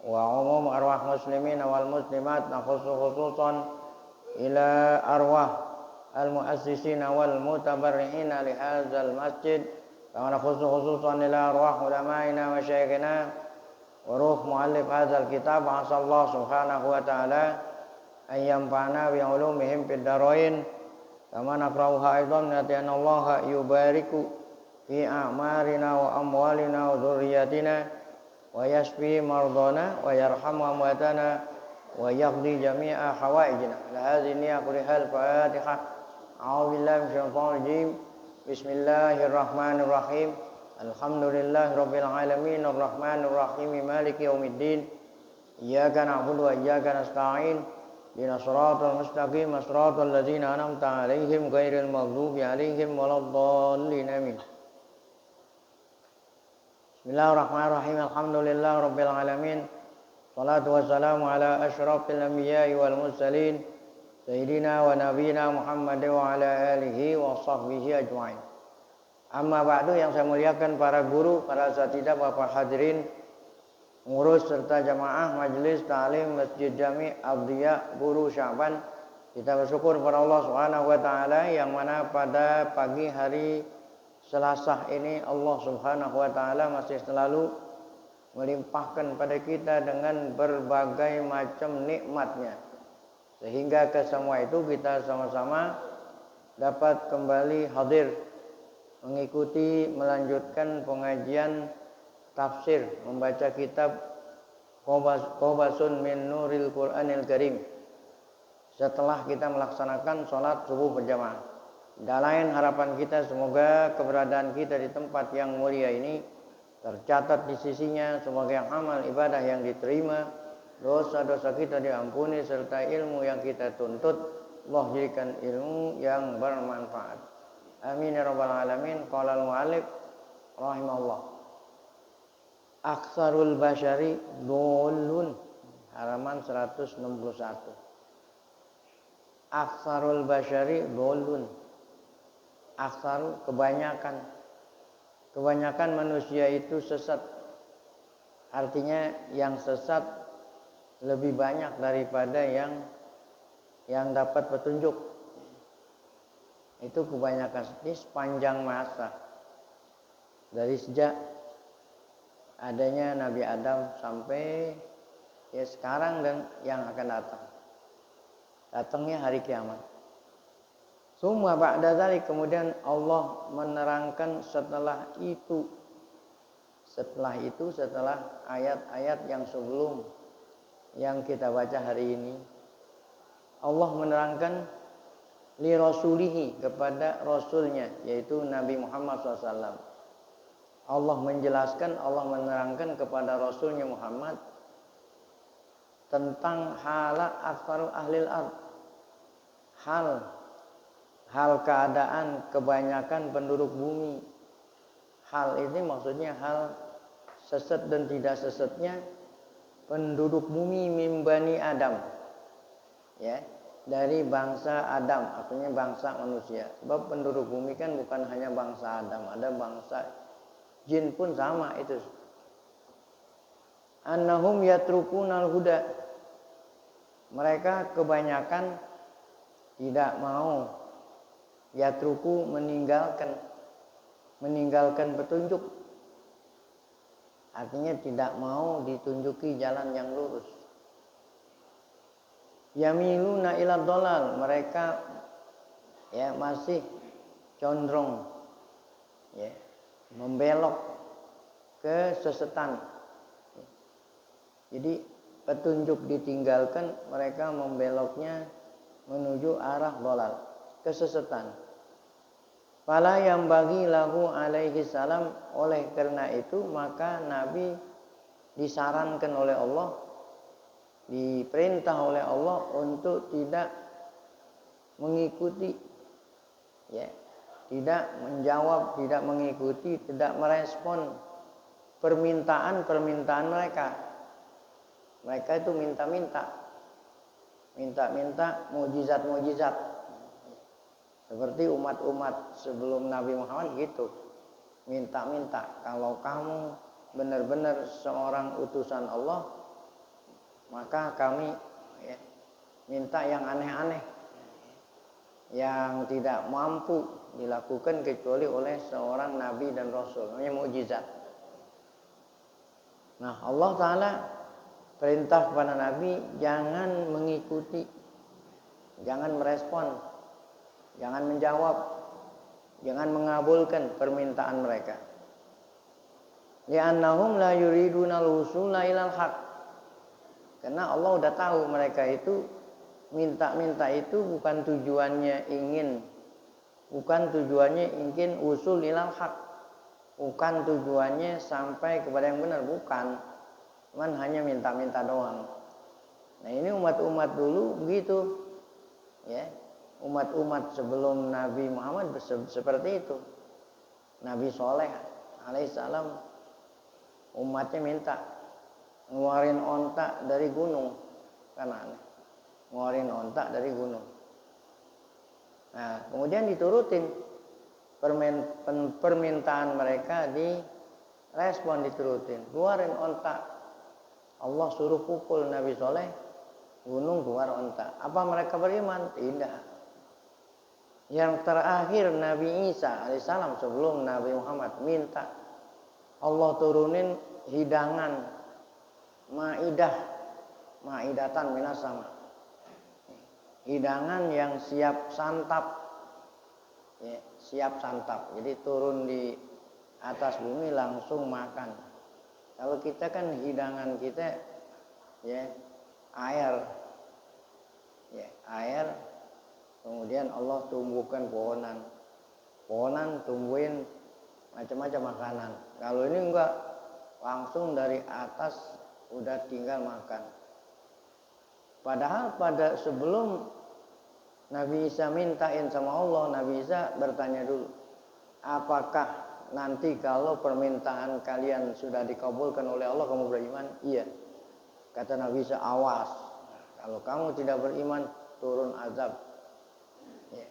wa umum arwah muslimin wal muslimat nakhussu khususan ila arwah al muassisin wal mutabarri'in li hadzal masjid kama nakhussu khususan ila arwah ulama'ina wa syayikhina wa ruh muallif hadzal kitab asallahu subhanahu wa ta'ala an yanfa'ana bi ulumihim fid darain kama naqra'uha aidan nati'ana Allah yubariku fi a'marina wa amwalina wa dhurriyyatina wa yashfi mardana wa yarhamu amwatana wa yaqdi jami'a hawaijina. La hadhihi qulihal Fatihah. A'udzu billahi minasyaitonir rajim. Bismillahirrahmanirrahim. Alhamdulillahi rabbil alamin arrahmanir rahim maliki yaumiddin. Iyyaka na'budu wa iyyaka nasta'in. Ihdinas siratal mustaqim, siratal ladzina an'amta 'alaihim ghairil maghdubi 'alaihim waladdallin. Amin. Bismillahirrahmanirrahim. Alhamdulillah rabbil alamin. Salatu wassalamu ala asyrafil anbiya'i wal mursalin sayyidina wa nabiyina Muhammad wa ala alihi wa sahbihi ajma'in. Amma ba'du, yang saya muliakan para guru, para asatidzah, Bapak hadirin, pengurus serta jamaah majelis ta'lim Masjid Jami' Abdiyah Guru Sya'ban. Kita bersyukur kepada Allah Subhanahu wa taala yang mana pada pagi hari Selasa ini Allah Subhanahu wa taala masih selalu melimpahkan pada kita dengan berbagai macam nikmatnya, sehingga ke semua itu kita sama-sama dapat kembali hadir mengikuti melanjutkan pengajian tafsir membaca kitab Qobasun min Nuril Qur'anil Karim setelah kita melaksanakan sholat subuh berjamaah. Dan lain harapan kita semoga keberadaan kita di tempat yang mulia ini tercatat di sisinya sebagai amal ibadah yang diterima, dosa-dosa kita diampuni, serta ilmu yang kita tuntut Allah jadikan ilmu yang bermanfaat. Amin ya rabbal alamin. Qala al-mu'allif rahimahullah, aktsarul basyari dhollun, halaman 161. Aktsarul basyari dhollun. Aksar kebanyakan manusia itu sesat. Artinya yang sesat lebih banyak daripada yang dapat petunjuk. Itu kebanyakan di sepanjang masa, dari sejak adanya Nabi Adam sampai ya sekarang dan yang akan datang. Datangnya hari kiamat. Summa ba'da dzalik, kemudian Allah menerangkan setelah ayat-ayat yang sebelum yang kita baca hari ini, Allah menerangkan li rasulihi, kepada rasulnya, yaitu Nabi Muhammad SAW. Allah menjelaskan, Allah menerangkan kepada rasulnya Muhammad tentang hala aktsaru ahlil ard, hal keadaan kebanyakan penduduk bumi. Hal ini maksudnya hal sesat dan tidak sesatnya penduduk bumi mimbani Adam, ya, dari bangsa Adam, artinya bangsa manusia. Sebab penduduk bumi kan bukan hanya bangsa Adam, ada bangsa jin pun sama itu. Annahum yatrukunal huda, mereka kebanyakan tidak mau, yatruku meninggalkan petunjuk, artinya tidak mau ditunjuki jalan yang lurus. Yamiluna ila dhalal, mereka ya masih condong ya membelok ke sesatan. Jadi petunjuk ditinggalkan, mereka membeloknya menuju arah dhalal, kesesatan. Fala yang bagi lahu alaihi salam, oleh karena itu maka Nabi disarankan oleh Allah, diperintah oleh Allah untuk tidak mengikuti, ya, tidak menjawab, tidak mengikuti, tidak merespon permintaan mereka. Mereka itu minta mukjizat. Seperti umat-umat sebelum Nabi Muhammad gitu. Minta, kalau kamu benar-benar seorang utusan Allah, maka kami ya, minta yang aneh-aneh yang tidak mampu dilakukan kecuali oleh seorang nabi dan rasul, namanya mukjizat. Nah, Allah Ta'ala perintah kepada nabi jangan mengikuti, jangan merespon, jangan menjawab, jangan mengabulkan permintaan mereka. Li'annahum la yuriduna al-wusula ilal haq. Karena Allah udah tahu mereka itu minta-minta itu bukan tujuannya ingin usul ilal haq, bukan tujuannya sampai kepada yang benar, bukan, cuman hanya minta-minta doang. Nah, ini umat-umat dulu begitu ya, umat-umat sebelum Nabi Muhammad seperti itu. Nabi Soleh alaihissalam umatnya minta ngeluarin onta dari gunung, kan aneh, ngeluarin onta dari gunung. Nah, kemudian diturutin permintaan mereka, direspon, diturutin, keluarin onta. Allah suruh pukul Nabi Soleh, gunung keluar onta. Apa mereka beriman? Tidak. Yang terakhir Nabi Isa alaihissalam sebelum Nabi Muhammad minta Allah turunin hidangan maidatan minas sama, hidangan yang siap santap ya, siap santap. Jadi turun di atas bumi langsung makan. Kalau kita kan hidangan kita ya air ya, air, kemudian Allah tumbuhkan pohonan tumbuhin macam-macam makanan. Kalau ini enggak, langsung dari atas udah tinggal makan. Padahal pada sebelum Nabi Isa mintain sama Allah, Nabi Isa bertanya dulu, apakah nanti kalau permintaan kalian sudah dikabulkan oleh Allah kamu beriman? Iya. Kata Nabi Isa, awas, kalau kamu tidak beriman turun azab ya,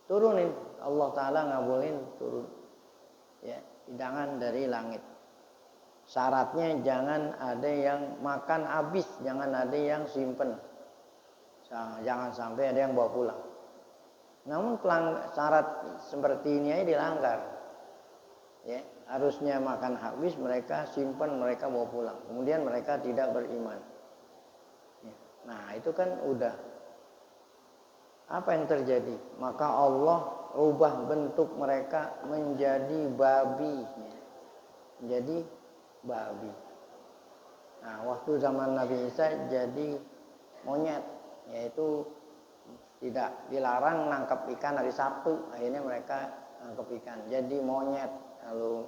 turunin, Allah Ta'ala ngabulin, turun ya, hidangan dari langit. Syaratnya jangan ada yang makan habis, jangan ada yang simpen, jangan sampai ada yang bawa pulang. Namun syarat seperti ini aja dilanggar ya, harusnya makan habis, mereka simpen, mereka bawa pulang, kemudian mereka tidak beriman ya. Nah, itu kan udah, apa yang terjadi? Maka Allah rubah bentuk mereka menjadi babi ya. Menjadi babi. Nah, waktu zaman Nabi Isa jadi monyet, yaitu tidak dilarang nangkap ikan hari Sabtu, akhirnya mereka nangkap ikan jadi monyet. Lalu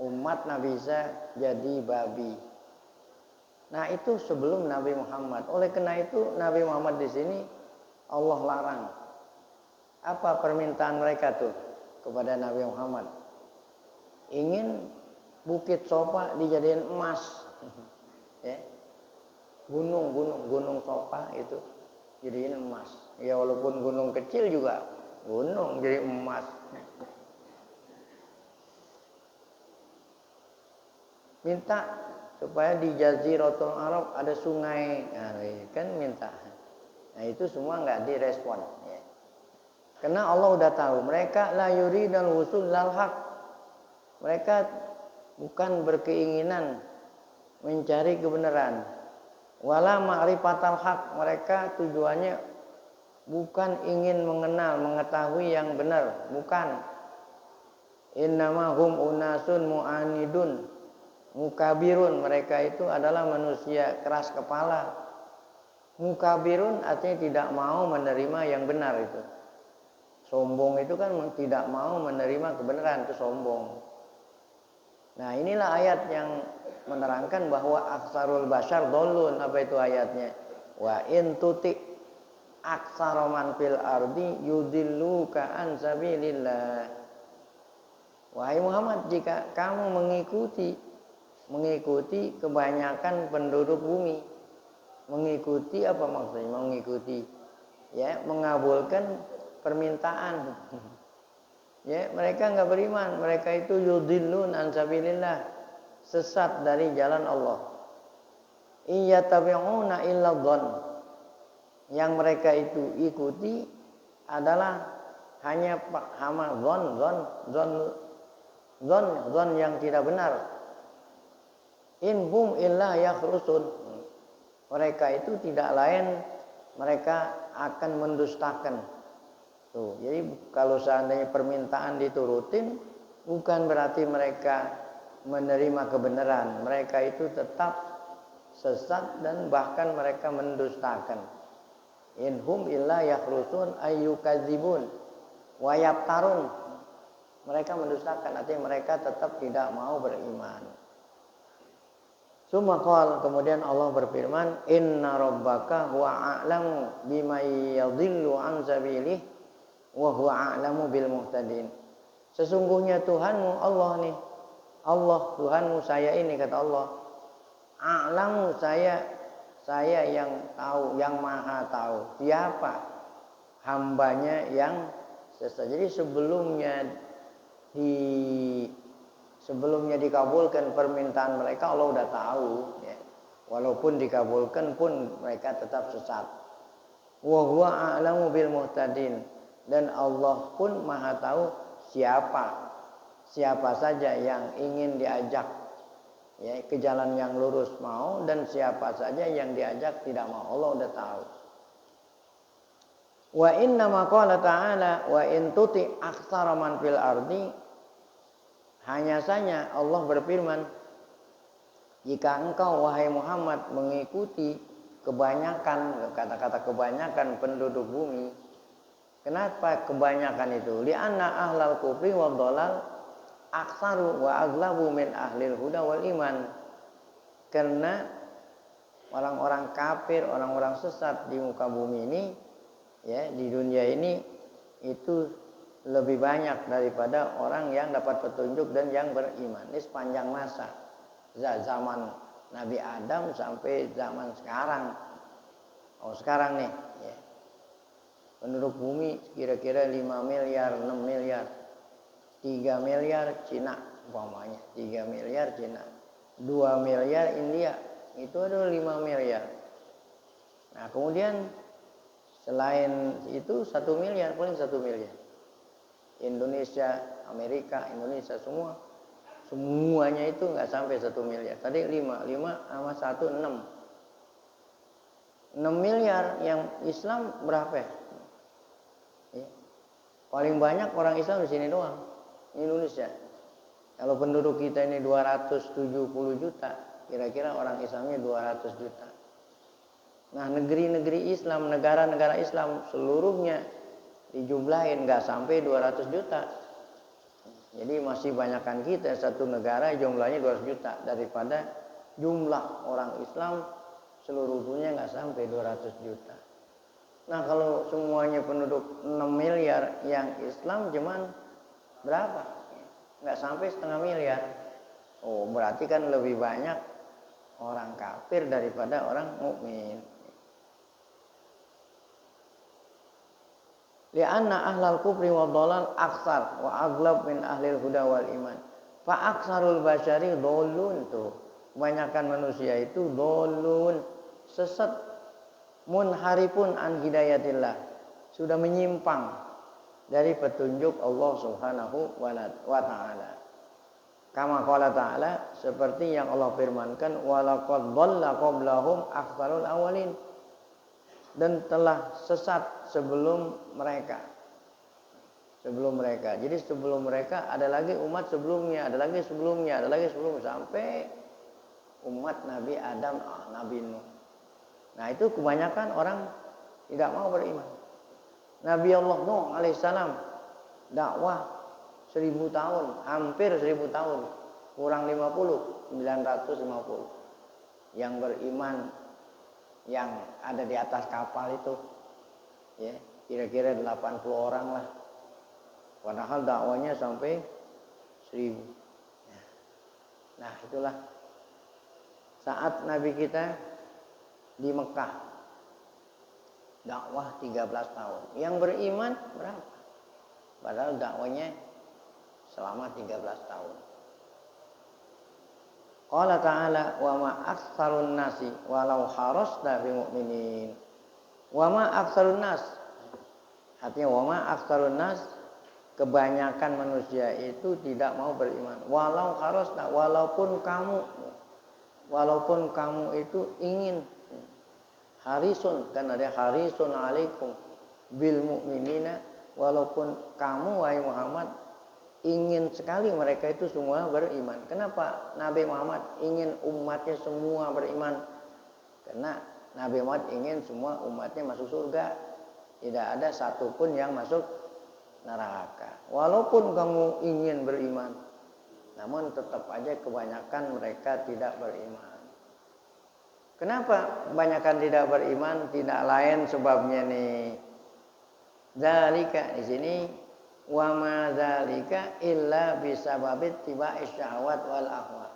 umat Nabi Isa jadi babi. Nah, itu sebelum Nabi Muhammad. Oleh karena itu Nabi Muhammad di sini Allah larang. Apa permintaan mereka tuh kepada Nabi Muhammad? Ingin Bukit Sofa dijadiin emas ya. Gunung Sofa itu jadiin emas. Ya, walaupun gunung kecil juga gunung jadi emas. Minta supaya di Jaziratul Arab ada sungai, nah, kan minta. Nah, itu semua nggak direspon ya. Karena Allah udah tahu mereka la yuridul wusul lal haq. Mereka bukan berkeinginan mencari kebenaran. Wala ma'rifatal haq, mereka tujuannya bukan ingin mengenal, mengetahui yang benar, bukan. Innama hum unasun mu'anidun mukabirun, mereka itu adalah manusia keras kepala. Mukabirun artinya tidak mau menerima yang benar itu. Sombong itu kan tidak mau menerima kebenaran, itu sombong. Nah, inilah ayat yang menerangkan bahwa aksarul bashar dolun. Apa itu ayatnya? Wa in tuti aksara man fil ardi yudilluka an sabilillah. Wahai Muhammad, jika kamu mengikuti kebanyakan penduduk bumi, mengikuti apa maksudnya? Mengikuti ya, mengabulkan permintaan. Ya, mereka enggak beriman, mereka itu yudillun an sabilillah, sesat dari jalan Allah. Iyyatabi'una illa dhann. Yang mereka itu ikuti adalah hanya hama zon yang tidak benar. In hum illa yakhrusun. Mereka itu tidak lain mereka akan mendustakan. Tuh, jadi kalau seandainya permintaan diturutin, bukan berarti mereka menerima kebenaran. Mereka itu tetap sesat dan bahkan mereka mendustakan. In hum illa yakhrusun ayyukadzibun wa yaftarun. Mereka mendustakan, artinya mereka tetap tidak mau beriman. Sumakal, kemudian Allah berfirman, Inna rabbaka huwa a'lamu bimay yadhillu an sabilih wa huwa a'lamu bil muhtadin. Sesungguhnya Tuhanmu Allah nih, Allah Tuhanmu saya ini, kata Allah, a'lamu saya yang tahu, yang maha tahu siapa hambanya yang sesat. Jadi sebelumnya dikabulkan permintaan mereka, Allah udah tahu ya. Walaupun dikabulkan pun mereka tetap sesat. Wa huwa a'lamu bil muhtadin, dan Allah pun maha tahu siapa saja yang ingin diajak ya ke jalan yang lurus mau, dan siapa saja yang diajak tidak mau. Allah udah tahu. Wa inna ma qala ta'ala wa in tuti aktsara man fil ardi. Hanya saja Allah berfirman, jika engkau wahai Muhammad mengikuti kebanyakan, kata-kata kebanyakan penduduk bumi. Kenapa kebanyakan itu? Li'anna ahlal kufri wad dhalal aktsaru wa aghlabu min ahlil huda wal iman. Karena orang-orang kafir, orang-orang sesat di muka bumi ini ya, di dunia ini itu lebih banyak daripada orang yang dapat petunjuk dan yang beriman. Ini sepanjang masa, zaman Nabi Adam sampai zaman sekarang. Oh sekarang nih ya, penduduk bumi kira-kira 5 miliar, 6 miliar, 3 miliar Cina umpamanya, 3 miliar Cina, 2 miliar India, itu ada 5 miliar. Nah kemudian selain itu 1 miliar, paling 1 miliar. Indonesia, Amerika, Indonesia semuanya itu nggak sampai 1 miliar. Tadi 5 sama 1 6 miliar. Yang Islam berapa ya? Paling banyak orang Islam di sini doang, Indonesia. Kalau penduduk kita ini 270 juta, kira-kira orang Islamnya 200 juta. Nah negeri-negeri Islam, negara-negara Islam seluruhnya dijumlahin nggak sampai 200 juta. Jadi masih banyakkan kita, satu negara jumlahnya 200 juta daripada jumlah orang Islam seluruh dunia nggak sampai 200 juta. Nah kalau semuanya penduduk 6 miliar yang Islam cuman berapa? Nggak sampai setengah miliar. Oh berarti kan lebih banyak orang kafir daripada orang mukmin. Li'anna ahlal kufri wa dhalal aktsar wa aghlab min ahlil huda wal iman. Fa aktsarul basyari dhalun tuh. Kebanyakan manusia itu dhalun, sesat, munharifun an hidayatillah. Sudah menyimpang dari petunjuk Allah Subhanahu wa taala. Kama qala ta'ala, seperti yang Allah firmankan, wa laqad dhalla qablahum aktsarul awwalin. Dan telah sesat sebelum mereka. Jadi sebelum mereka ada lagi umat sebelumnya, ada lagi sebelumnya, sampai umat Nabi Adam, Nabi Nuh. Nah itu kebanyakan orang tidak mau beriman. Nabi Allah Nuh alaihissalam dakwah 1000 tahun, hampir 1000 tahun, kurang 50, 950. Yang beriman yang ada di atas kapal itu ya kira-kira 80 orang lah, padahal dakwanya sampai 1000. Nah itulah saat Nabi kita di Mekah dakwah 13 tahun, yang beriman berapa? Padahal dakwanya selama 13 tahun. Qala ta'ala wa ma aktsarun nasi walau harasta bi mu'minin. Wa ma aktsarun nas. Artinya wa ma aktsarun nas, kebanyakan manusia itu tidak mau beriman. Walau harasta, walaupun kamu itu ingin, harisun, kan ada harisun alaikum bil mu'minina, walaupun kamu wahai Muhammad ingin sekali mereka itu semua beriman. Kenapa Nabi Muhammad ingin umatnya semua beriman? Karena Nabi Muhammad ingin semua umatnya masuk surga, tidak ada satupun yang masuk neraka. Walaupun kamu ingin beriman, namun tetap aja kebanyakan mereka tidak beriman. Kenapa kebanyakan tidak beriman? Tidak lain sebabnya nih. Zalika di sini, wa ma zalika illa bisababit tiba'is syahwat wal ahwa.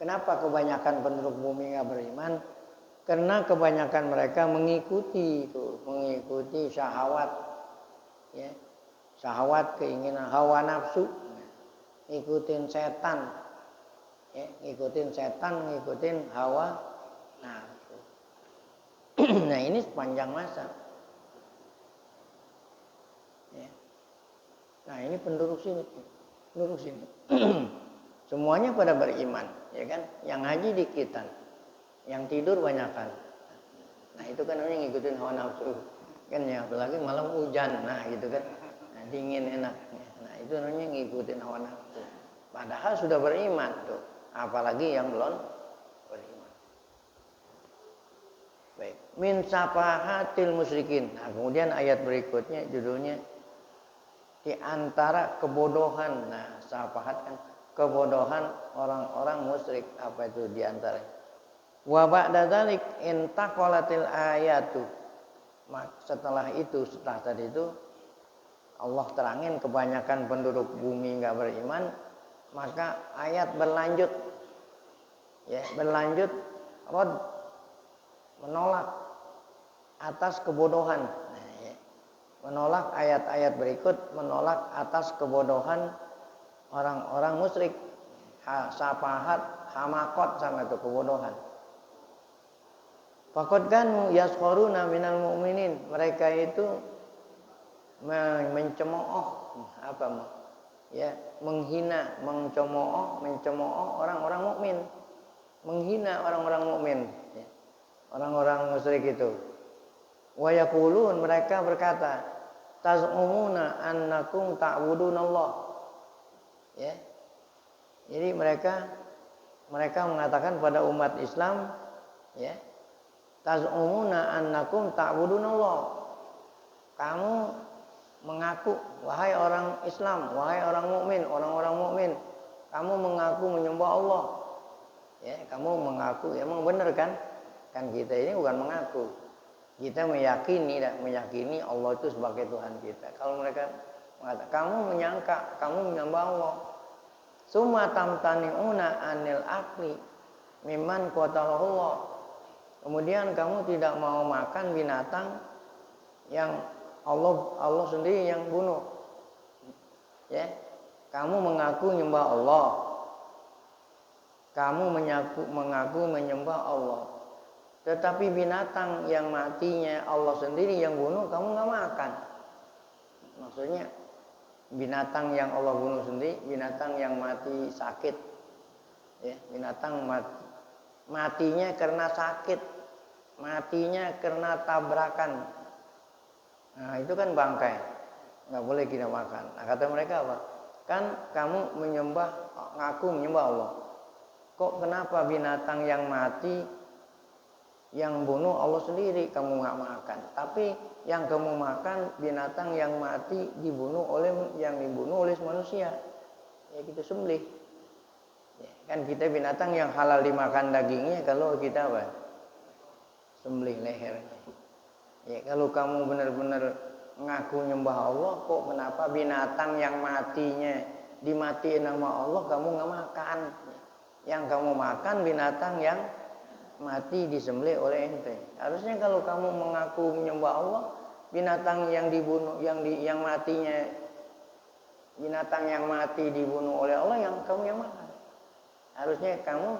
Kenapa kebanyakan penduduk bumi enggak beriman? Karena kebanyakan mereka mengikuti syahwat, ya. Syahwat, keinginan, hawa nafsu, ngikutin setan, ya, ngikutin hawa nafsu. Nah, ini sepanjang masa. Ya. Nah, ini penduduk sini. Semuanya pada beriman, ya kan? Yang haji dikitan, yang tidur banyakan. Nah, itu kan namanya ngikutin hawa nafsu. Kan ya, apalagi malam hujan, nah gitu kan. Nah, dingin enak. Nah, itu namanya ngikutin hawa nafsu. Padahal sudah beriman tuh, apalagi yang belum beriman. Baik, min safahatil musyrikin. Nah, kemudian ayat berikutnya judulnya di antara kebodohan. Nah, safahat kan kebodohan orang-orang musyrik. Apa itu di antara? Wa ba'da dzalik intaqalatil ayatu. Setelah tadi itu Allah terangin kebanyakan penduduk bumi enggak beriman, maka ayat berlanjut, ya, menolak atas kebodohan. Nah, ya, menolak ayat-ayat berikut, menolak atas kebodohan orang-orang musyrik. Safahat, hamakot, sama itu kebodohan. Faqad kanu yaskharuna minal mu'minin. Mereka itu mencemooh, ya, menghina, mencemooh orang-orang mukmin. Menghina orang-orang mukmin, ya. Orang-orang musyrik itu. Wa yaqulun, mereka berkata, taz'umuna annakum ta'budunallah. Ya. Jadi mereka mengatakan pada umat Islam, ya, taz'umuna annakum ta'budunallah. Kamu mengaku, wahai orang Islam, wahai orang mukmin, orang-orang mukmin, kamu mengaku menyembah Allah. Ya, kamu mengaku, ya, emang benar kan? Kan kita ini bukan mengaku. Kita meyakini Allah itu sebagai Tuhan kita. Kalau mereka mengatakan, kamu menyangka, kamu menyembah Allah. Summa tamtani'una anil akli mimman qatalahullah. Kemudian kamu tidak mau makan binatang yang Allah sendiri yang bunuh. Ya. Kamu mengaku menyembah Allah. Kamu mengaku menyembah Allah. Tetapi binatang yang matinya Allah sendiri yang bunuh, kamu enggak makan. Maksudnya binatang yang Allah bunuh sendiri, binatang yang mati sakit. Ya, binatang matinya karena sakit, matinya karena tabrakan. Nah, itu kan bangkai, nggak boleh kita makan. Nah, kata mereka apa? Kan kamu ngaku menyembah Allah. Kok kenapa binatang yang mati, yang bunuh Allah sendiri kamu nggak makan? Tapi yang kamu makan binatang yang mati dibunuh oleh manusia. Ya kita sembelih. Ya, kan kita binatang yang halal dimakan dagingnya kalau kita apa? Sembelih lehernya. Ya, kalau kamu benar-benar ngaku nyembah Allah, kok kenapa binatang yang dimatiin sama Allah kamu nggak makan? Yang kamu makan binatang yang mati disembelih oleh ente. Harusnya kalau kamu mengaku menyembah Allah, binatang yang dibunuh, binatang yang mati dibunuh oleh Allah yang kamu yang makan. Harusnya kamu,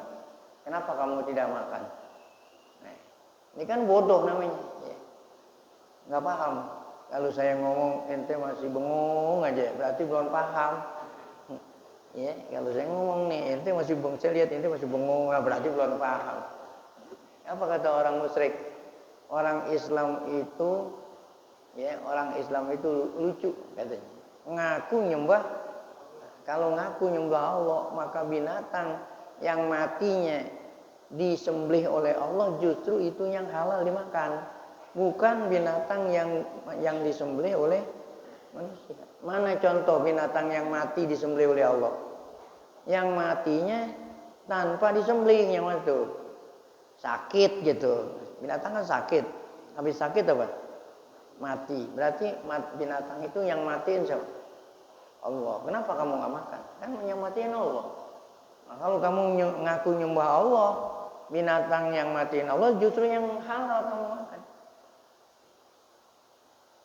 kenapa kamu tidak makan? Nah, ini kan bodoh namanya. Ya. Nggak paham. Kalau saya ngomong ente masih bengong aja, berarti belum paham. Ya, kalau saya ngomong nih, ente masih bengong, saya lihat ente masih bengong, berarti belum paham. Apa kata orang musyrik? Orang Islam itu, ya, orang Islam itu lucu katanya. Ngaku nyembah, kalau ngaku nyembah Allah, maka binatang yang matinya disembelih oleh Allah justru itu yang halal dimakan. Bukan binatang yang disembelih oleh manusia. Mana contoh binatang yang mati disembelih oleh Allah? Yang matinya tanpa disembelih, yang mana tuh? Sakit gitu. Binatang kan sakit. Habis sakit apa? Mati. Berarti binatang itu yang matiin siapa? Allah. Kenapa kamu nggak makan? Kan yang matiin Allah. Nah, kalau kamu ngaku nyembah Allah, binatang yang matiin Allah justru yang halal kamu makan.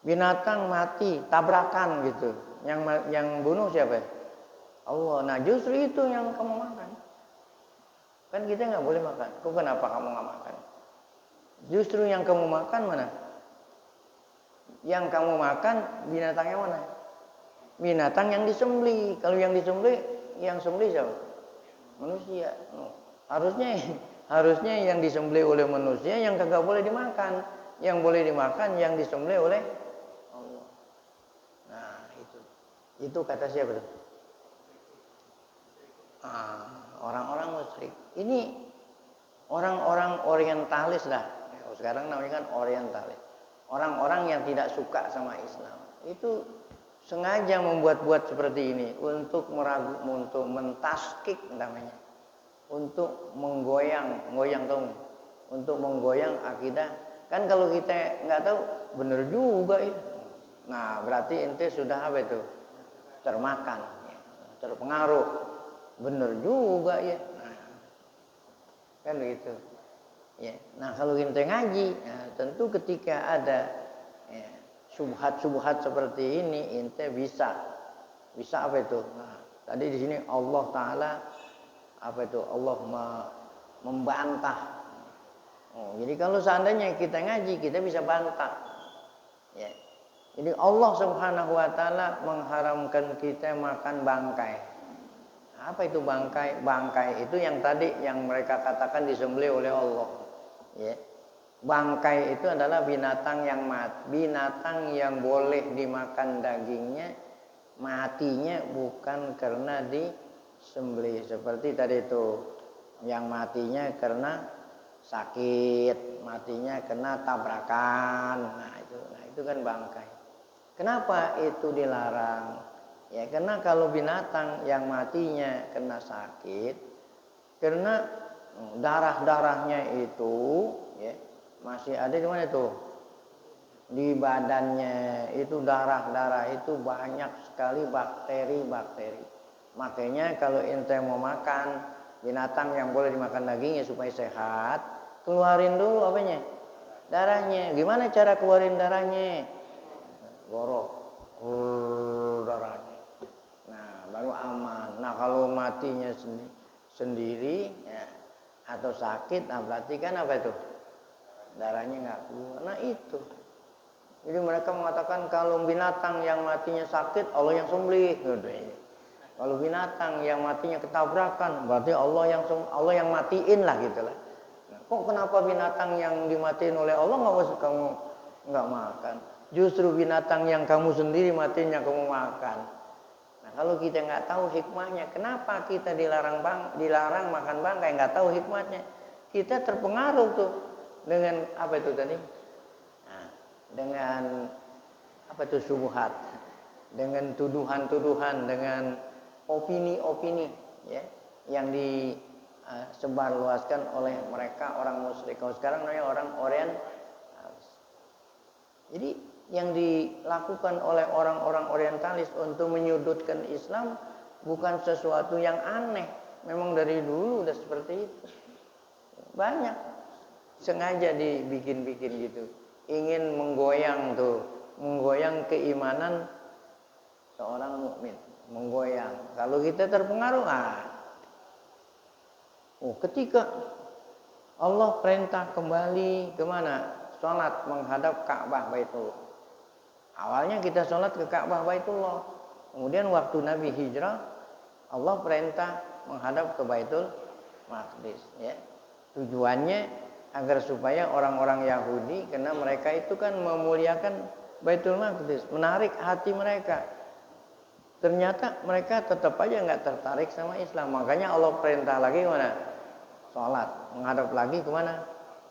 Binatang mati tabrakan gitu, yang bunuh siapa? Allah. Nah justru itu yang kamu makan. Kan kita nggak boleh makan. Kok kenapa kamu nggak makan? Justru yang kamu makan mana? Yang kamu makan binatangnya mana? Binatang yang disembelih. Kalau yang disembelih, yang sembelih siapa? Manusia. Harusnya yang disembelih oleh manusia yang kagak boleh dimakan. Yang boleh dimakan yang disembelih oleh Allah. Nah itu kata siapa tuh? Orang-orang musyrik. Ini orang-orang orientalis lah. Sekarang namanya kan orientalis. Orang-orang yang tidak suka sama Islam. Itu sengaja membuat-buat seperti ini untuk untuk mentaskik namanya. Untuk menggoyang untuk menggoyang akidah. Kan kalau kita nggak tahu, bener juga ya. Nah, berarti ente sudah apa itu? Termakan, terpengaruh. Bener juga ya. Nah, kan begitu. Ya. Nah, kalau ente ngaji, tentu ketika ada subhat-subhat seperti ini, ente bisa apa itu? Nah, tadi di sini Allah Taala apa itu? Allah membantah. Jadi kalau seandainya kita ngaji, kita bisa bantah. Ya. Jadi Allah Subhanahu Wa Taala mengharamkan kita makan bangkai. Apa itu bangkai? Bangkai itu yang tadi yang mereka katakan disembelih oleh Allah. Ya. Bangkai itu adalah binatang yang binatang yang boleh dimakan dagingnya, matinya bukan karena disembelih. Seperti tadi itu, yang matinya karena sakit, matinya kena tabrakan. Nah itu kan bangkai. Kenapa itu dilarang? Ya karena kalau binatang yang matinya kena sakit, karena darah-darahnya itu ya masih ada di mana itu? Di badannya itu darah-darah itu banyak sekali bakteri-bakteri. Makanya kalau ente mau makan binatang yang boleh dimakan dagingnya supaya sehat, keluarin dulu apanya? Darahnya. Gimana cara keluarin darahnya? Gorok. Darahnya. Nah, baru aman. Nah, kalau matinya sendiri ya, atau sakit, nah berarti kan apa itu? Darahnya nggak keluar. Nah itu. Jadi mereka mengatakan kalau binatang yang matinya sakit, Allah yang sembelih. Kalau binatang yang matinya ketabrakan, berarti Allah yang matiin lah gitulah. Nah, kok kenapa binatang yang dimatiin oleh Allah nggak usah kamu nggak makan? Justru binatang yang kamu sendiri matinya kamu makan. Nah, kalau kita nggak tahu hikmahnya, kenapa kita dilarang makan bangkai? Nggak tahu hikmahnya, kita terpengaruh tuh dengan apa itu tadi? Nah, dengan apa itu syubhat, dengan tuduhan-tuduhan, dengan opini-opini, ya, yang disebarluaskan oleh mereka orang musyrik. Kalau sekarang namanya orang orientalis. Jadi yang dilakukan oleh orang-orang orientalis untuk menyudutkan Islam bukan sesuatu yang aneh. Memang dari dulu udah seperti itu. Banyak sengaja dibikin-bikin gitu. Ingin menggoyang keimanan seorang mukmin, menggoyang. Kalau kita terpengaruh, Ketika Allah perintah kembali kemana? Sholat menghadap Ka'bah Baitullah. Awalnya kita sholat ke Ka'bah Baitullah. Kemudian waktu Nabi hijrah, Allah perintah menghadap ke Baitul Maqdis. Ya. Tujuannya agar supaya orang-orang Yahudi, karena mereka itu kan memuliakan Baitul Maqdis, menarik hati mereka. Ternyata mereka tetap aja nggak tertarik sama Islam. Makanya Allah perintah lagi mana? Sholat, menghadap lagi kemana?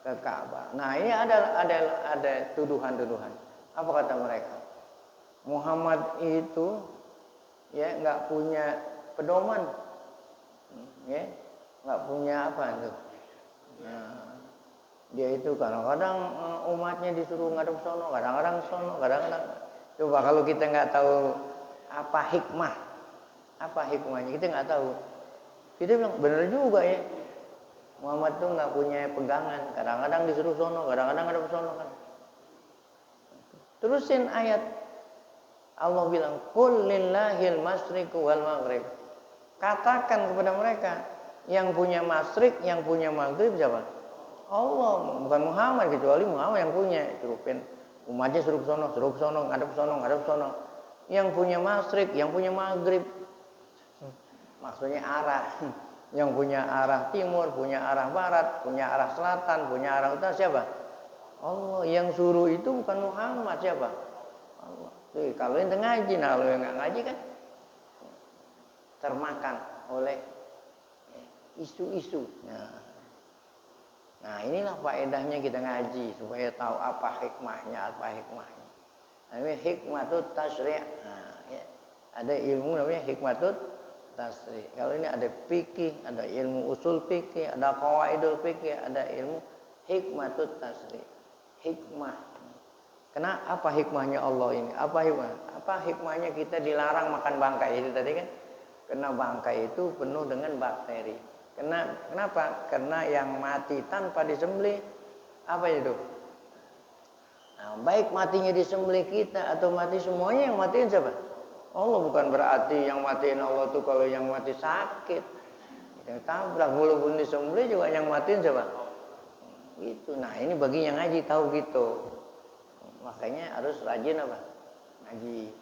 Ke Ka'bah. Nah ini ada tuduhan-tuduhan. Apa kata mereka? Muhammad itu ya nggak punya pedoman, ya nggak punya apa itu. Nah, dia itu kadang-kadang umatnya disuruh ngadep sono, kadang-kadang sono, kadang-kadang. Coba kalau kita nggak tahu apa hikmahnya kita nggak tahu. Kita bilang benar juga ya. Muhammad tuh nggak punya pegangan, kadang-kadang disuruh sono, kadang-kadang ngadep sono kan. Terusin ayat. Allah bilang, "Qul lillahil masyriqu wal maghrib." Katakan kepada mereka, yang punya masyrik, yang punya maghrib siapa? Allah, bukan Muhammad, kecuali Muhammad yang punya. Curupin umatnya suruh sono, ngadep sono. Yang punya masyrik, yang punya maghrib. Maksudnya arah. Yang punya arah timur, punya arah barat, punya arah selatan, punya arah utara siapa? Allah. Yang suruh itu bukan Muhammad, siapa? Allah. Kalau yang ngaji, nah kalau yang nggak ngaji kan termakan oleh isu-isu. Nah inilah faedahnya kita ngaji supaya tahu apa hikmahnya. Namanya hikmatut tasyri'. Nah, ya. Ada ilmu namanya hikmatut tasyri'. Kalau ini ada fikih, ada ilmu usul fikih, ada qawaidul fikih, ada ilmu hikmatut tasyri'. Hikmah. Kenapa apa hikmahnya Allah ini? Apa hikmahnya kita dilarang makan bangkai itu tadi kan? Karena bangkai itu penuh dengan bakteri. Kenapa? Karena yang mati tanpa disembelih apa itu? Nah, baik matinya disembelih kita atau mati semuanya, yang matiin siapa? Allah. Bukan berarti yang matiin Allah tuh kalau yang mati sakit. Yang tabrak walaupun disembelih juga yang matiin siapa? Gitu. Nah, ini bagi yang ngaji tahu gitu. Makanya harus rajin apa? Ngaji.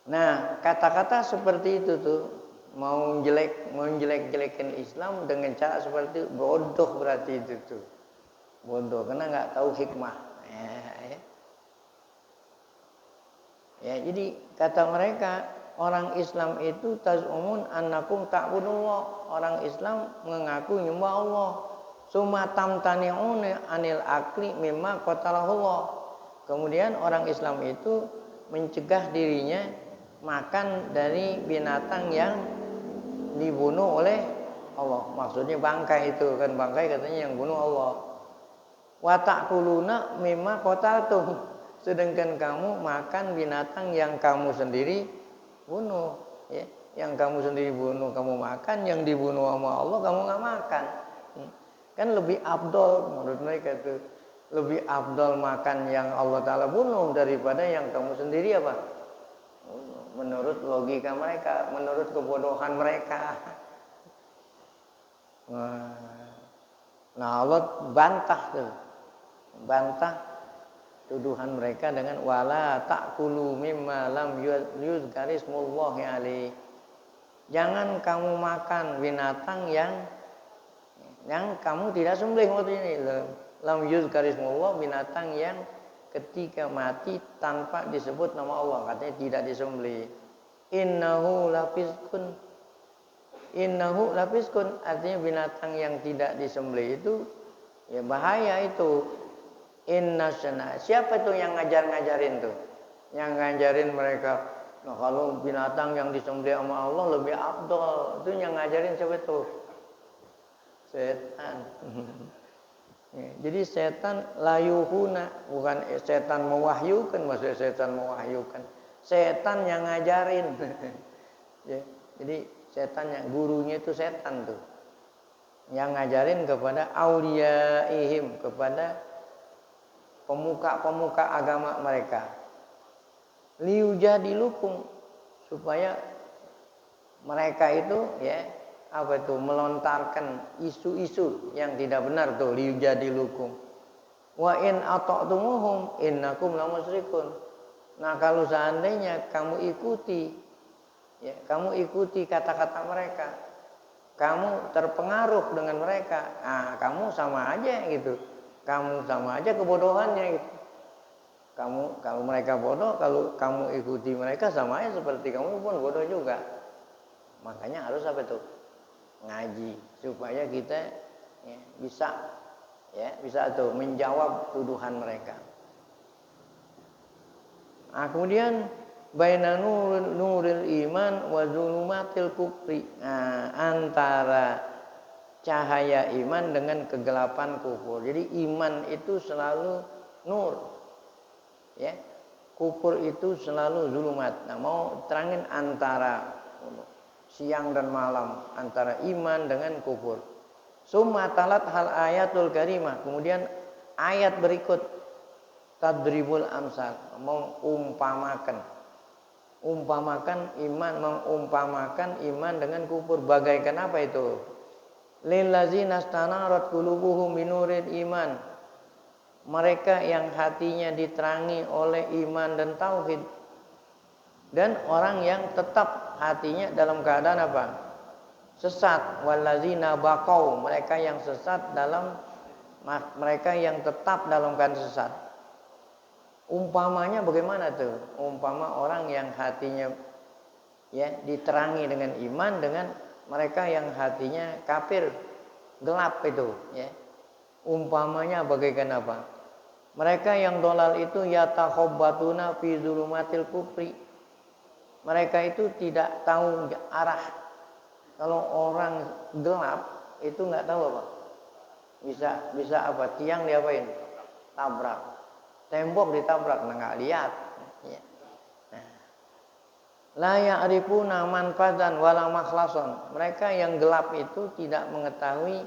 Nah, kata-kata seperti itu tuh mau jelek-jelekin Islam dengan cara seperti itu, bodoh berarti itu tuh. Bodoh karena nggak tahu hikmah. Ya, jadi kata mereka orang Islam itu tazumun annakum ta'budullah. Orang Islam mengaku nyembah Allah. Summa tamtani'una anil akli mimma qatalahullah. Kemudian orang Islam itu mencegah dirinya makan dari binatang yang dibunuh oleh Allah. Maksudnya bangkai itu kan, bangkai katanya yang bunuh Allah. Wa ta'kuluna mimma qataltum. Sedangkan kamu makan binatang yang kamu sendiri bunuh, ya. Yang kamu sendiri bunuh kamu makan, yang dibunuh sama Allah kamu nggak makan. Kan lebih afdol menurut mereka itu, lebih afdol makan yang Allah Ta'ala bunuh daripada yang kamu sendiri apa? Menurut logika mereka, menurut kebodohan mereka. Nah Allah bantah tuduhan mereka dengan wala ta'kulu mimma lam yuzkarismullahi alaihi. Jangan kamu makan binatang yang kamu tidak sembelih. Waktu ini lam yuzkarismullah, binatang yang ketika mati tanpa disebut nama Allah, katanya tidak disembelih. Innahu lafiskun, artinya binatang yang tidak disembelih itu ya bahaya itu. Siapa itu yang ngajarin tuh? Yang ngajarin mereka. Nah, kalau binatang yang disembelih sama Allah lebih afdol, itu yang ngajarin siapa tuh? Setan. Jadi setan layuhuna, bukan setan mewahyukan. Maksudnya setan mewahyukan, setan yang ngajarin. Jadi setan yang gurunya itu setan tuh, yang ngajarin kepada auliyaihim, kepada pemuka agama mereka. Liujadilukum, supaya mereka itu ya apa itu melontarkan isu-isu yang tidak benar tuh liyujadilukum. Wa in ata'tumuhum innakum lamusyrikun. Nah, kalau seandainya kamu ikuti ya, kamu ikuti kata-kata mereka, kamu terpengaruh dengan mereka, nah kamu sama aja gitu. Kamu sama aja kebodohannya gitu. Kalau mereka bodoh, kalau kamu ikuti mereka sama aja seperti kamu pun bodoh juga. Makanya harus apa tuh? Ngaji supaya kita bisa tuh menjawab tuduhan mereka. Nah, kemudian baina nuril iman wa zulumatil kufri. Nah, antara cahaya iman dengan kegelapan kufur. Jadi iman itu selalu nur. Ya. Kufur itu selalu zulumat. Nah, mau terangin antara siang dan malam, antara iman dengan kufur. Summa talat hal ayatul karimah. Kemudian ayat berikut tadribul amsal, mengumpamakan iman dengan kufur. Bagaikan apa itu? Lillazina stanarat qulubuhum binuril iman. Mereka yang hatinya diterangi oleh iman dan tauhid. Dan orang yang tetap hatinya dalam keadaan apa? Sesat. Wallazina baqau, mereka yang tetap dalam keadaan sesat. Umpamanya bagaimana tuh? Umpama orang yang hatinya diterangi dengan iman dengan mereka yang hatinya kafir, gelap itu ya. Umpamanya bagaikan apa? Mereka yang dolal itu yatakhabbatuna fi dzulumatil kufri. Mereka itu tidak tahu arah. Kalau orang gelap itu nggak tahu apa. Bisa apa? Tiang diapain? Tabrak. Tembok ditabrak, nggak lihat. Ya. Nah. La ya'rifuna manfazan wala makhlason. Mereka yang gelap itu tidak mengetahui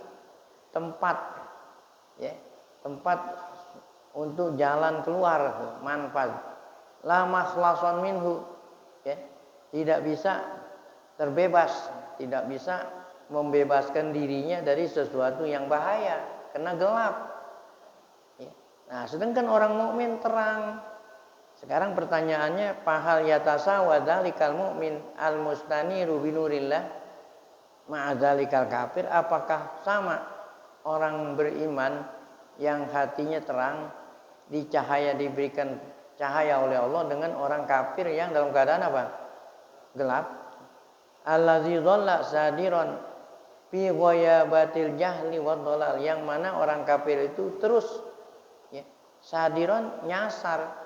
tempat untuk jalan keluar, manfaz. La makhlason minhu, tidak bisa terbebas, tidak bisa membebaskan dirinya dari sesuatu yang bahaya karena gelap. Nah, sedangkan orang mukmin terang. Sekarang pertanyaannya, pahal yatasawa dzalikal mukmin al-mustaniru binurillah ma'adzalikal kafir, apakah sama orang beriman yang hatinya terang diberikan cahaya oleh Allah dengan orang kafir yang dalam keadaan apa? Gelap. Allazi dhalla sadiron fi ghayabatil jahli wad dhalal, yang mana orang kafir itu terus sadiron nyasar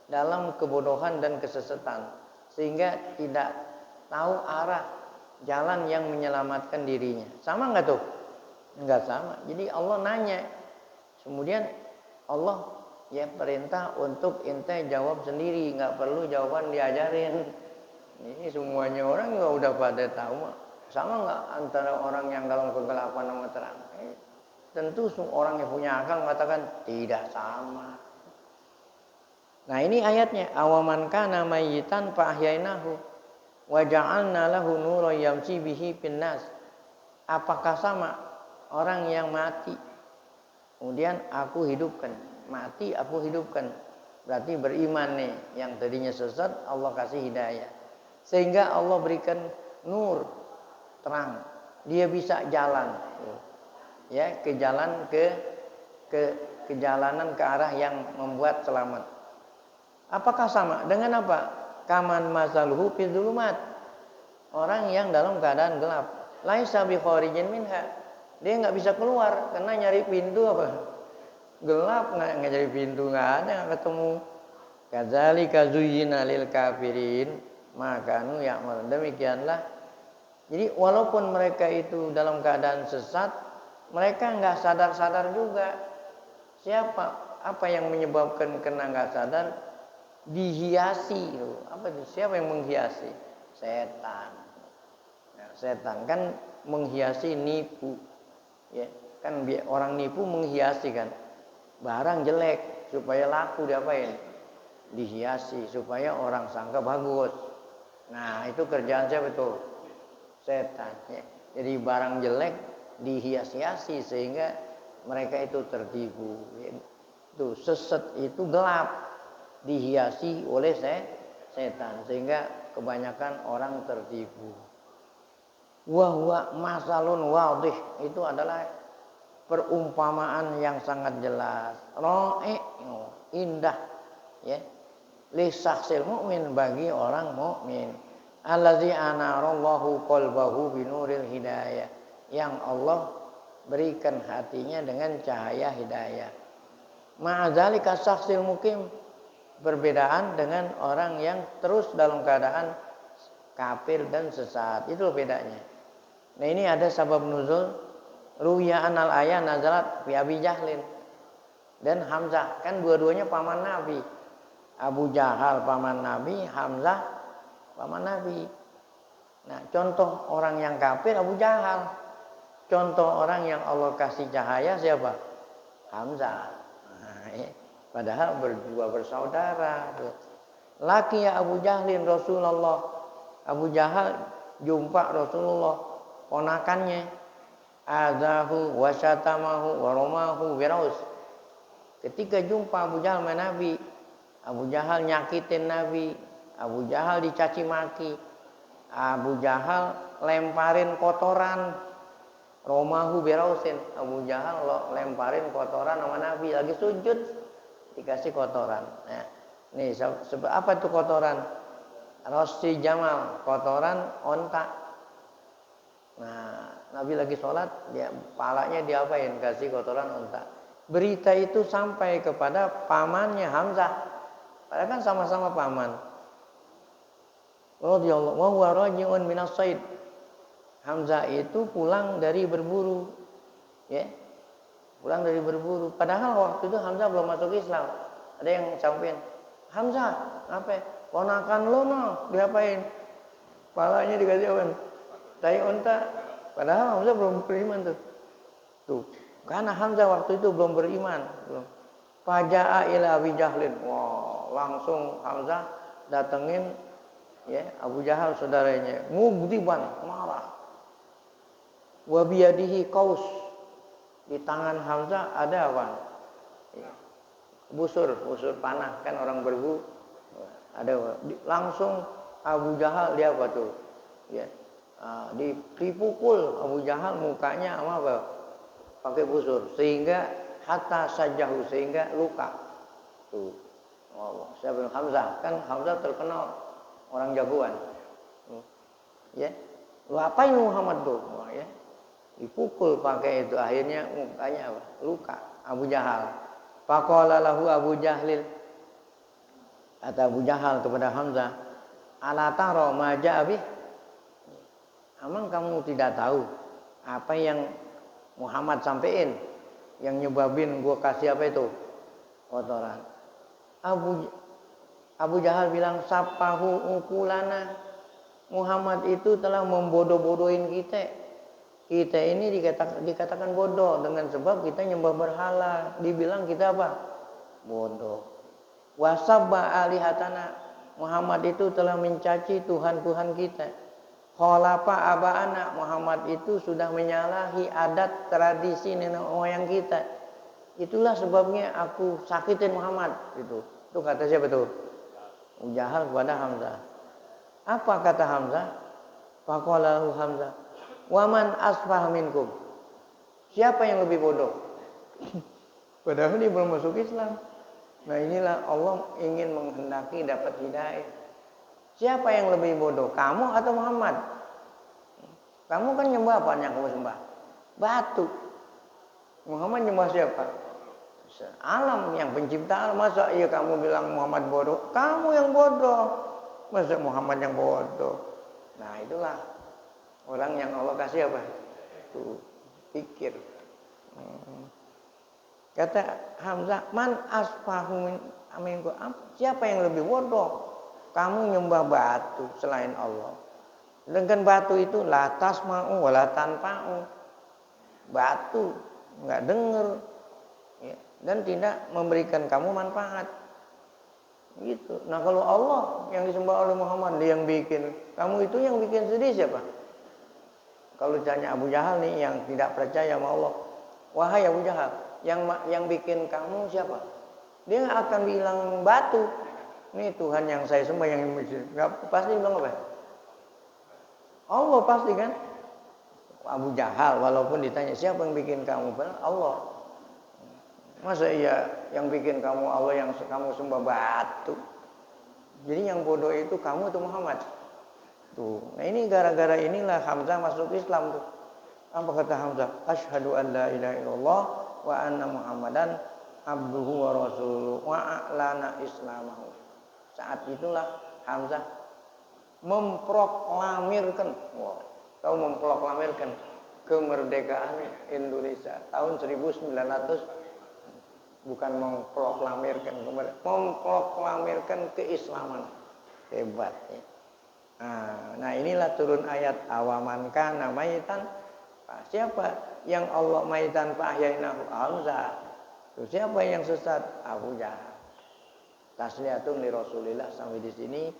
dalam kebodohan dan kesesatan sehingga tidak tahu arah jalan yang menyelamatkan dirinya. Sama enggak tuh? Enggak sama. Jadi Allah nanya, kemudian Allah perintah untuk ente jawab sendiri, enggak perlu jawaban diajarin. Ini semuanya orang enggak udah pada tahu. Sama enggak antara orang yang dalam kegelapan sama terang? Tentu orang yang punya akal mengatakan tidak sama. Nah, ini ayatnya, awaman kana mayyitan fa ahyainahu wa ja'alna lahu nuran yamshi bihi finnas. Apakah sama orang yang mati kemudian aku hidupkan, mati aku hidupkan, berarti beriman nih, yang tadinya sesat Allah kasih hidayah sehingga Allah berikan nur, terang, dia bisa jalan ke jalan ke jalanan ke arah yang membuat selamat. Apakah sama dengan apa? Kaman masaluhu fi dzulumat, orang yang dalam keadaan gelap, laisa bi kharijin minha, dia nggak bisa keluar karena nyari pintu apa? Gelap, nggak nyari pintu, nggak ada, nggak ketemu. Kadzalika zuyyina lil kafirin makanu ya'mal. Demikianlah. Jadi walaupun mereka itu dalam keadaan sesat, mereka nggak sadar-sadar juga. Apa yang menyebabkan kena nggak sadar? Dihiasi. Apa itu? Siapa yang menghiasi? Setan. Nah, setan kan menghiasi, nipu. Kan orang nipu menghiasi kan. Barang jelek supaya laku diapain? Dihiasi supaya orang sangka bagus. Nah, itu kerjaan siapa itu? Setan. Jadi barang jelek dihias-hiasi sehingga mereka itu tertipu. Itu sesat itu gelap, dihiasi oleh setan sehingga kebanyakan orang tertipu. Wa masalun wadih, itu adalah perumpamaan yang sangat jelas. Ra'i, indah, ya. Li syakhsil mukmin, bagi orang mukmin. Allazi anarallahu qalbahu binuril hidayah, yang Allah berikan hatinya dengan cahaya hidayah. Ma'adzalika syakhsil mukim, perbedaan dengan orang yang terus dalam keadaan kafir dan sesat. Itu bedanya. Nah, ini ada sabab nuzul. Ruwiya anal ayah nazalat fi Abi Jahlin dan Hamzah, kan dua-duanya paman Nabi. Abu Jahal paman Nabi, Hamzah paman Nabi. Nah, contoh orang yang kafir Abu Jahal. Contoh orang yang Allah kasih cahaya siapa? Hamzah. Nah, padahal berdua bersaudara. Laki ya Abu Jahlin Rasulullah. Abu Jahal jumpa Rasulullah, ponakannya. Azahu wa syatamahu wa romahu biraus. Ketika jumpa Abu Jahal sama Nabi, Abu Jahal nyakitin Nabi, Abu Jahal dicaci maki, Abu Jahal lemparin kotoran, romahu birausin, Abu Jahal lemparin kotoran sama Nabi lagi sujud, dikasih kotoran. Nah, nih apa itu kotoran? Rossi Jamal, kotoran onta. Nah, Nabi lagi sholat, dia palanya diapain? Kasih kotoran onta. Berita itu sampai kepada pamannya Hamzah. Padahal kan sama-sama paman. Radhiyallahu wa huwa raji'un minas said. Hamzah itu pulang dari berburu. Ya. Pulang dari berburu. Padahal waktu itu Hamzah belum masuk Islam. Ada yang sampein, "Hamzah, apa? Ponakan lo no, diapain?" Palanya dikasih apa? Tai unta. Padahal Hamzah belum beriman tuh. Tuh, karena Hamzah waktu itu belum beriman, belum. Faja'a ila Abi Jahlin. Wah, langsung Hamzah datengin ya Abu Jahal saudaranya. Mugdiban, marah. Wa biyadihi qaus. Di tangan Hamzah ada apa? Busur panah, kan orang berburu. Ada langsung Abu Jahal dia apa tuh? Ya. Dipukul Abu Jahal mukanya sama apa? Pakai busur sehingga hatta sajahu, sehingga luka. Tuh. Allah, siapa Hamzah? Kan Hamzah terkenal orang jagoan. Ya. Lu apain Muhammad tuh? Ya. Dipukul pakai itu, akhirnya mukanya apa? Luka. Abu Jahal. Faqala lahu Abu Jahlil. Kata Abu Jahal kepada Hamzah, "Ala tara ma ja'a bih?" Emang kamu tidak tahu apa yang Muhammad sampein yang nyebabin gua kasih apa itu? Kotoran. Abu Jahal bilang, "Sapahu ukulana." Muhammad itu telah membodoh-bodohin kita. Kita ini dikatakan bodoh dengan sebab kita nyembah berhala. Dibilang kita apa? Bodoh. Wasabba alihatana. Muhammad itu telah mencaci Tuhan-Tuhan kita. Khalafa aba'ana, Muhammad itu sudah menyalahi adat tradisi nenek moyang kita. Itulah sebabnya aku sakitin Muhammad. Itu kata siapa tuh? Abu Jahal kepada Hamzah. Apa kata Hamzah? Faqala lahu Hamzah, "Waman asfah minkum?" Siapa yang lebih bodoh? Padahal dia belum masuk Islam. Nah, inilah Allah ingin menghendaki dapat hidayah. Siapa yang lebih bodoh, kamu atau Muhammad? Kamu kan nyembah apa yang kamu sembah? Batu. Muhammad nyembah siapa? Alam, yang pencipta alam. Masa iya kamu bilang Muhammad bodoh? Kamu yang bodoh. Masa Muhammad yang bodoh? Nah, itulah orang yang Allah kasih apa? Tuh, pikir. Kata Hamzah, "Man asfahu minkum?" Siapa yang lebih bodoh? Kamu nyembah batu selain Allah. Dengan batu itu la tasma'u wa la tanfa'u. Batu enggak dengar ya, dan tidak memberikan kamu manfaat. Gitu. Nah, kalau Allah yang disembah oleh Muhammad, dia yang bikin. Kamu itu yang bikin sedih siapa? Kalau ditanya Abu Jahal nih yang tidak percaya sama Allah, wahai Abu Jahal, yang bikin kamu siapa? Dia akan bilang batu. Nih Tuhan yang saya sembah yang pasti bilang apa? Allah pasti kan. Abu Jahal walaupun ditanya siapa yang bikin kamu, Allah. Masa iya yang bikin kamu Allah yang kamu sembah batu? Jadi yang bodoh itu kamu atau Muhammad? Tuh. Nah ini gara-gara inilah Hamzah masuk Islam tuh. Apa kata Hamzah? Asyhadu an la ilaha illallah wa anna Muhammadan abduhu wa rasuluhu wa a'lana islamahu. Saat itulah Hamzah memproklamirkan, tahu memproklamirkan kemerdekaan Indonesia tahun 1900, bukan memproklamirkan keislaman. Hebat ya. Nah inilah turun ayat awaman kana maitan. Siapa yang Allah maitan fa ahyainahu? Hamzah. Siapa yang sesat? Abu Jahal. Tasliyatun li Rasulillah. Sampai di sini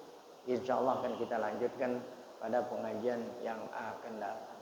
insyaallah akan kita lanjutkan pada pengajian yang akan datang.